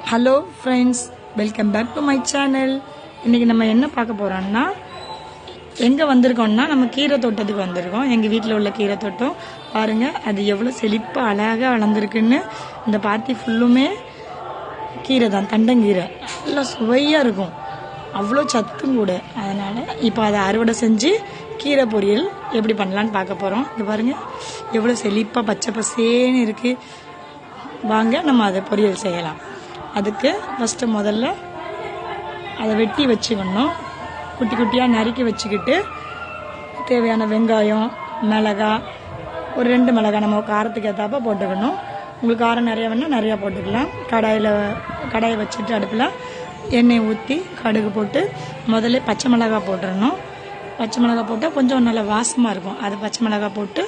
Hello friends, welcome back to my channel. இன்றைக்கி நம்ம என்ன பார்க்க போகிறோம்னா, எங்கே வந்திருக்கோம்னா நம்ம கீரை தோட்டத்துக்கு வந்திருக்கோம். எங்கள் வீட்டில் உள்ள கீரை தோட்டம் பாருங்கள், அது எவ்வளோ செழிப்பாக அழகாக வளர்ந்துருக்குன்னு. இந்த பாத்தி ஃபுல்லுமே கீரை தான், தண்டங்கீரை. நல்லா சுவையாக இருக்கும், அவ்வளோ சத்தும் கூட. அதனால் இப்போ அதை அறுவடை செஞ்சு கீரை பொரியல் எப்படி பண்ணலான்னு பார்க்க போகிறோம். இது பாருங்கள் எவ்வளோ செழிப்பாக பச்சை பசேன்னு இருக்குது. வாங்க நம்ம அதை பொரியல் செய்யலாம். அதுக்கு ஃபஸ்ட்டு முதல்ல அதை வெட்டி வச்சுக்கணும். குட்டி குட்டியாக நறுக்கி வச்சுக்கிட்டு தேவையான வெங்காயம், மிளகாய், ஒரு 2 மிளகாய் நம்ம காரத்துக்கு ஏற்றாப்ப போட்டுக்கணும். உங்களுக்கு காரம் நிறையா வேணால் நிறையா போட்டுக்கலாம். கடாயை வச்சுட்டு அடுப்பில் எண்ணெய் ஊற்றி கடுகு போட்டு முதல்ல பச்சை மிளகாய் போட்டுடணும். பச்சை மிளகாய் போட்டால் கொஞ்சம் நல்லா வாசமாக இருக்கும். அது பச்சை மிளகாய் போட்டு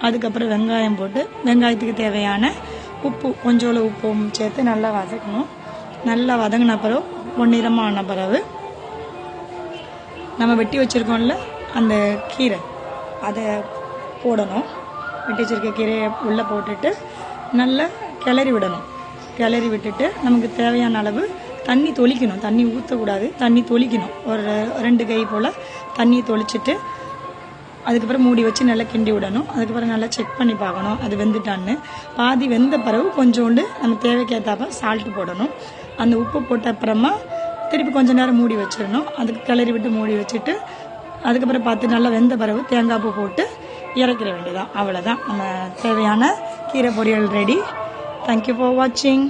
அதுக்கப்புறம் வெங்காயம் போட்டு வெங்காயத்துக்கு தேவையான உப்பு, கொஞ்சோண்டு உப்பும் சேர்த்து நல்லா வதக்கணும். நல்லா வதங்கின பிறகு பொன்னிறமான பிறகு நம்ம வெட்டி வச்சுருக்கோம்ல அந்த கீரை, அதை போடணும். வெட்டி வச்சுருக்க கீரையை உள்ளே போட்டுட்டு நல்லா கிளறி விடணும். கிளறி விட்டுட்டு நமக்கு தேவையான அளவு தண்ணி தொளிக்கணும். தண்ணி ஊற்றக்கூடாது, தண்ணி தொளிக்கணும். ஒரு 2 கை போல் தண்ணியை தொளிச்சுட்டு அதுக்கப்புறம் மூடி வச்சு நல்லா கிண்டி விடணும். அதுக்கப்புறம் நல்லா செக் பண்ணி பார்க்கணும் அது வெந்துட்டான்னு. பாதி வெந்த பிறகு கொஞ்சோண்டு நம்ம தேவைக்கு ஏற்றாப்ப சால்ட்டு போடணும். அந்த உப்பு போட்ட அப்புறமா திருப்பி கொஞ்சம் நேரம் மூடி வச்சிடணும். அதுக்கு கிளறி விட்டு மூடி வச்சுட்டு அதுக்கப்புறம் பார்த்து நல்லா வெந்த பிறகு தேங்காய் பூ போட்டு இறக்கிற வேண்டியதான். அவ்வளோதான், நம்ம தேவையான கீரை பொரியல் ரெடி. தேங்க்யூ ஃபார் வாட்சிங்.